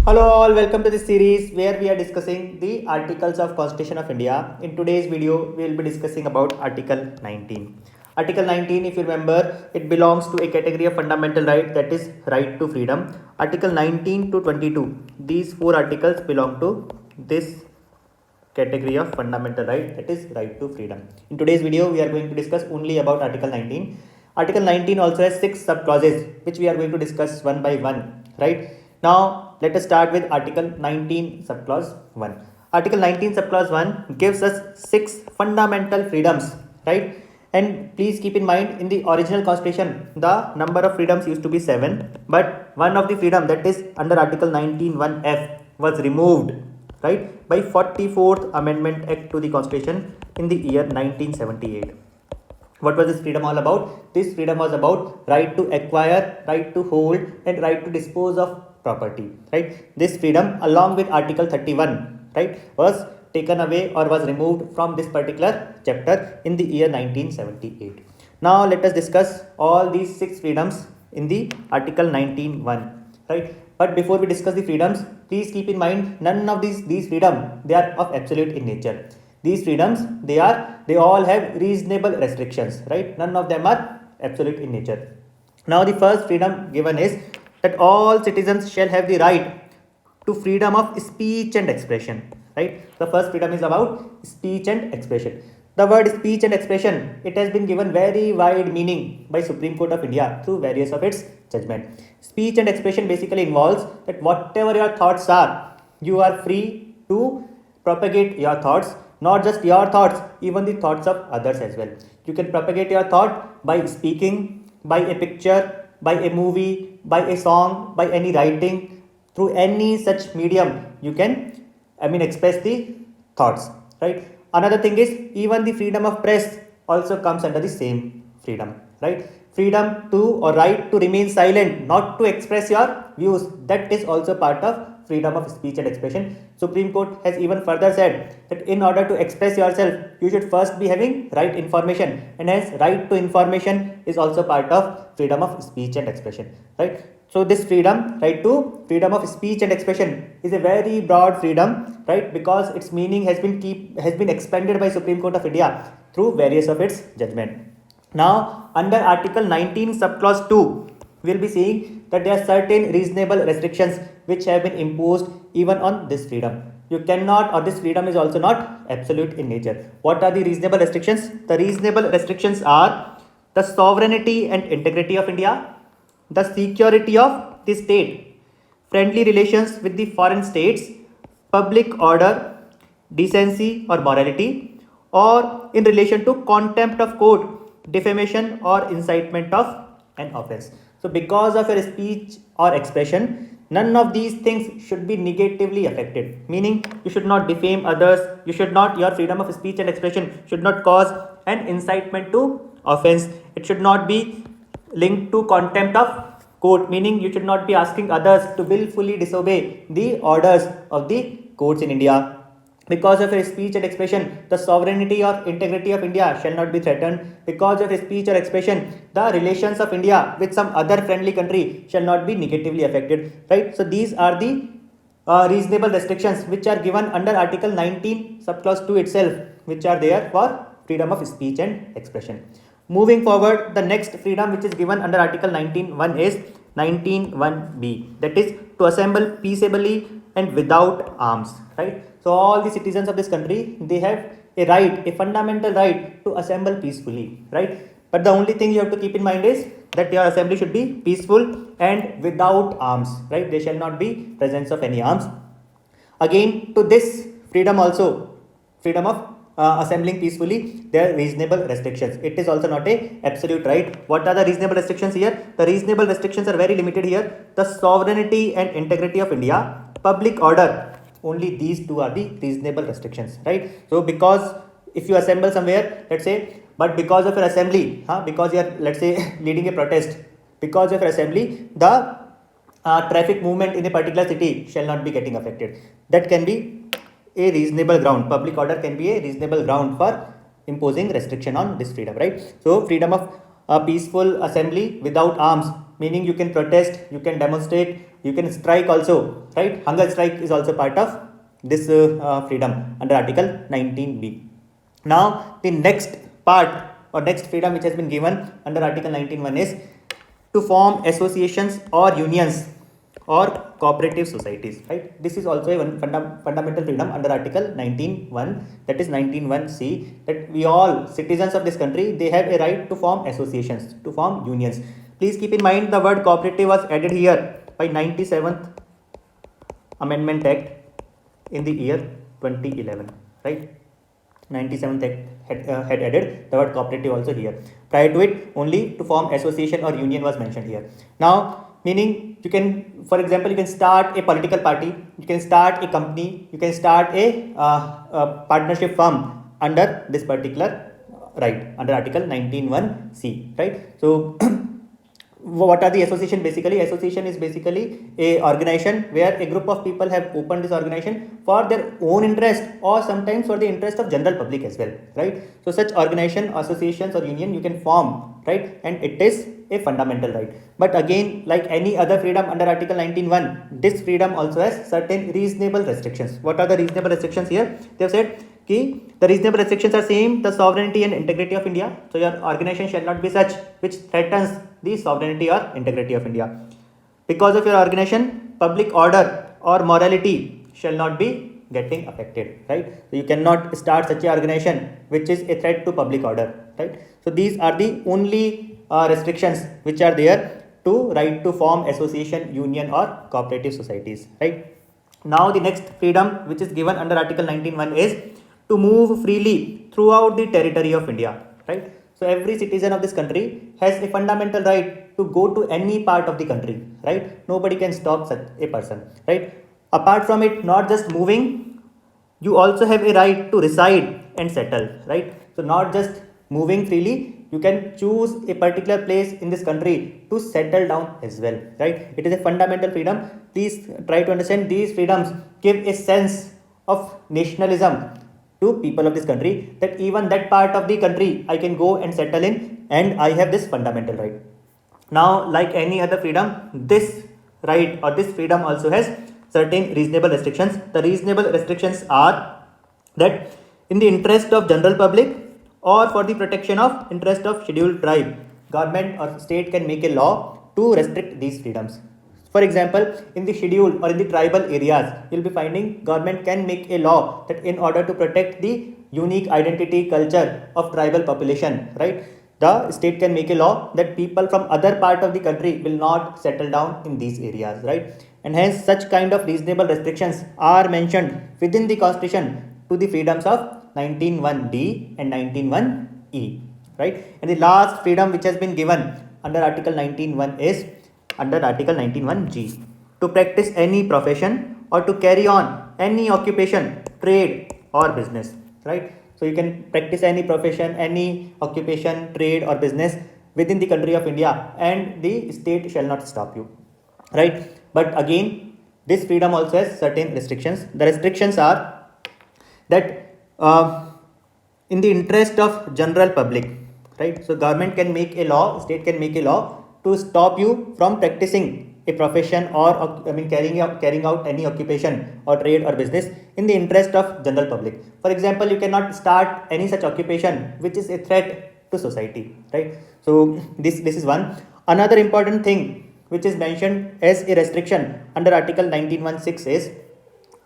Hello all, welcome to this series where we are discussing the articles of Constitution of India. In today's video, we will be discussing about Article 19. Article 19, if you remember, it belongs to a category of fundamental right, that is right to freedom. Article 19 to 22, these four articles belong to this category of fundamental right, that is right to freedom. In today's video, we are going to discuss only about Article 19. Article 19 also has 6 sub-clauses which we are going to discuss one by one, right? Now, let us start with Article 19 subclause 1. Article 19 subclause 1 gives us 6 fundamental freedoms, right? And please keep in mind, in the original constitution, the number of freedoms used to be 7, but one of the freedom, that is under Article 19 1F, was removed, right, by 44th Amendment Act to the Constitution in the year 1978. What was this freedom all about? This freedom was about right to acquire, right to hold, and right to dispose of property, right? This freedom, along with Article 31, right, was taken away or was removed from this particular chapter in the year 1978. Now let us discuss all these 6 freedoms in the Article 19(1), right? But before we discuss the freedoms, please keep in mind, none of these freedom, they are of absolute in nature. These freedoms, they all have reasonable restrictions, right? None of them are absolute in nature. Now the first freedom given is that all citizens shall have the right to freedom of speech and expression, right? The first freedom is about speech and expression. The word speech and expression, it has been given very wide meaning by Supreme Court of India through various of its judgment. Speech and expression basically involves that whatever your thoughts are, you are free to propagate your thoughts. Not just your thoughts, even the thoughts of others as well. You can propagate your thought by speaking, by a picture, by a movie, by a song, by any writing. Through any such medium, you can, express the thoughts, right? Another thing is, even the freedom of press also comes under the same freedom, right? Freedom to or right to remain silent, not to express your views, that is also part of freedom of speech and expression. Supreme Court has even further said that in order to express yourself, you should first be having right information, and hence right to information is also part of freedom of speech and expression, right? So this freedom, right to freedom of speech and expression, is a very broad freedom, right? Because its meaning has been expanded by Supreme Court of India through various of its judgment. Now, under Article 19 subclause 2, we will be seeing that there are certain reasonable restrictions which have been imposed even on this freedom. You cannot, or this freedom is also not absolute in nature. What are the reasonable restrictions? The reasonable restrictions are the sovereignty and integrity of India, the security of the state, friendly relations with the foreign states, public order, decency or morality, or in relation to contempt of court, defamation or incitement of an offense. So because of your speech or expression, none of these things should be negatively affected. Meaning, you should not defame others, your freedom of speech and expression should not cause an incitement to offense. It should not be linked to contempt of court, meaning you should not be asking others to willfully disobey the orders of the courts in India. Because of your speech and expression, the sovereignty or integrity of India shall not be threatened. Because of your speech or expression, the relations of India with some other friendly country shall not be negatively affected, right? So these are the reasonable restrictions which are given under Article 19 subclause 2 itself, which are there for freedom of speech and expression. Moving forward, the next freedom which is given under Article 19(1) is 19(1)(b), that is to assemble peaceably and without arms, right? So all the citizens of this country, they have a right, a fundamental right to assemble peacefully, right? But the only thing you have to keep in mind is that your assembly should be peaceful and without arms, right? There shall not be presence of any arms. Again, to this freedom also, freedom of assembling peacefully, there are reasonable restrictions. It is also not a absolute right. What are the reasonable restrictions here? The reasonable restrictions are very limited here. The sovereignty and integrity of India, public order, only these two are the reasonable restrictions, right? So because if you assemble somewhere, let's say, but because of your assembly, because you are, let's say, leading a protest, because of your assembly, the traffic movement in a particular city shall not be getting affected. That can be a reasonable ground. Public order can be a reasonable ground for imposing restriction on this freedom, right? So freedom of peaceful assembly without arms meaning you can protest, you can demonstrate, you can strike also, right? Hunger strike is also part of this freedom under Article 19B. Now the next part or next freedom which has been given under Article 19.1 is to form associations or unions or cooperative societies, right? This is also a fundamental freedom under Article 19.1, that is 19.1c, that we all citizens of this country, they have a right to form associations, to form unions. Please keep in mind the word cooperative was added here by 97th Amendment Act in the year 2011, right? 97th Act had added the word cooperative also here. Prior to it, only to form association or union was mentioned here. Now, meaning you can, for example, you can start a political party, you can start a company, you can start a partnership firm under this particular right, under Article 19.1c, right? So what are the association? Basically, association is basically a organization where a group of people have opened this organization for their own interest or sometimes for the interest of general public as well, right? So such organization, associations or union you can form, right? And it is a fundamental right. But again, like any other freedom under Article 19.1, this freedom also has certain reasonable restrictions. What are the reasonable restrictions here? They have said the reasonable restrictions are same, the sovereignty and integrity of India. So your organization shall not be such which threatens the sovereignty or integrity of India. Because of your organization, public order or morality shall not be getting affected, right? So you cannot start such a organization which is a threat to public order, right? So these are the only restrictions which are there to right to form association, union or cooperative societies, right? Now the next freedom which is given under Article 19.1 is to move freely throughout the territory of India, right? So every citizen of this country has a fundamental right to go to any part of the country, right? Nobody can stop such a person, right? Apart from it, not just moving, you also have a right to reside and settle, right? So not just moving freely, you can choose a particular place in this country to settle down as well, right? It is a fundamental freedom. Please try to understand these freedoms give a sense of nationalism to people of this country, that even that part of the country I can go and settle in and I have this fundamental right. Now, like any other freedom, this right or this freedom also has certain reasonable restrictions. The reasonable restrictions are that in the interest of general public or for the protection of interest of scheduled tribe, government or state can make a law to restrict these freedoms. For example, in the scheduled or in the tribal areas, you will be finding government can make a law that in order to protect the unique identity, culture of tribal population, right? The state can make a law that people from other part of the country will not settle down in these areas, right? And hence such kind of reasonable restrictions are mentioned within the constitution to the freedoms of 19.1d and 19.1e, right? And the last freedom which has been given under Article 19.1 is under Article 19.1g, to practice any profession or to carry on any occupation, trade or business, right? So you can practice any profession, any occupation, trade or business within the country of India and the state shall not stop you, right? But again, this freedom also has certain restrictions. The restrictions are that in the interest of general public, right? So government can make a law, state can make a law to stop you from practicing a profession or carrying out any occupation or trade or business in the interest of general public. For example, you cannot start any such occupation which is a threat to society, right? So this is one. Another important thing which is mentioned as a restriction under Article 19.1.6 is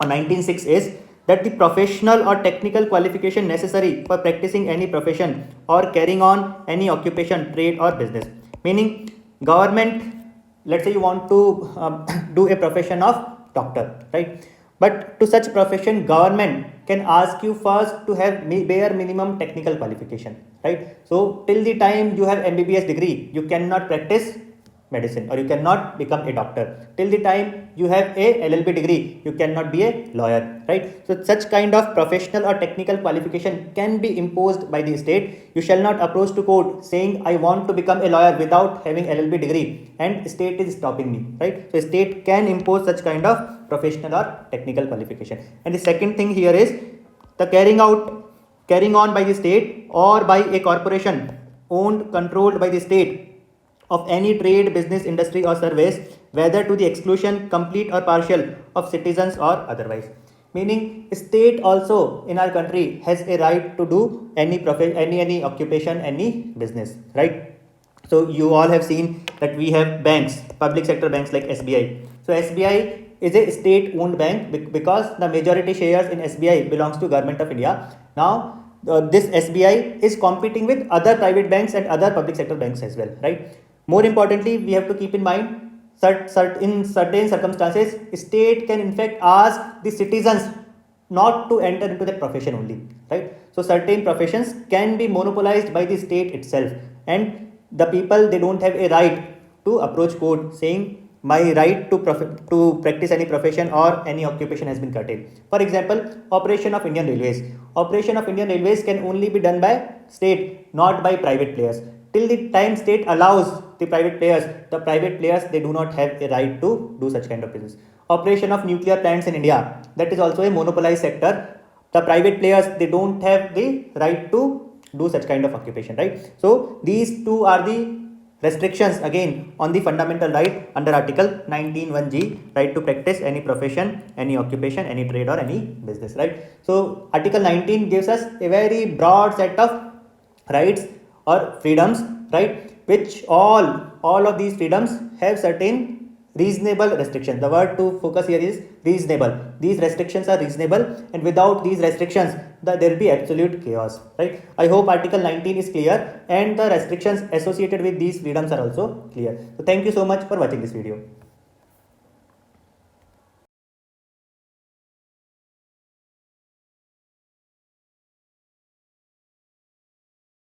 or 19.6 is that the professional or technical qualification necessary for practicing any profession or carrying on any occupation, trade or business, meaning government, let's say you want to do a profession of doctor, right? But to such profession, government can ask you first to have bare minimum technical qualification, right? So till the time you have MBBS degree, you cannot practice medicine or you cannot become a doctor. Till the time you have a LLB degree, you cannot be a lawyer, right? So such kind of professional or technical qualification can be imposed by the state. You shall not approach to court saying I want to become a lawyer without having LLB degree and state is stopping me, right? So state can impose such kind of professional or technical qualification. And the second thing here is the carrying on by the state or by a corporation owned, controlled by the state of any trade, business, industry or service, whether to the exclusion, complete or partial, of citizens or otherwise. Meaning, state also in our country has a right to do any profession, any occupation, any business, right? So you all have seen that we have banks, public sector banks like SBI. So SBI is a state-owned bank because the majority shares in SBI belongs to Government of India. Now this SBI is competing with other private banks and other public sector banks as well, right? More importantly, we have to keep in mind in certain circumstances, state can in fact ask the citizens not to enter into that profession only, right? So certain professions can be monopolized by the state itself, and the people, they don't have a right to approach court saying my right to practice any profession or any occupation has been curtailed. For example, operation of Indian Railways. Operation of Indian Railways can only be done by state, not by private players. Till the time state allows the private players, they do not have a right to do such kind of business. Operation of nuclear plants in India, that is also a monopolized sector. The private players, they don't have the right to do such kind of occupation, right? So these two are the restrictions again on the fundamental right under Article 19(1)(g), right to practice any profession, any occupation, any trade or any business, right? So Article 19 gives us a very broad set of rights or freedoms, right, which all of these freedoms have certain reasonable restrictions. The word to focus here is reasonable. These restrictions are reasonable, and without these restrictions there will be absolute chaos, right? I hope Article 19 is clear and the restrictions associated with these freedoms are also clear. So thank you so much for watching this video.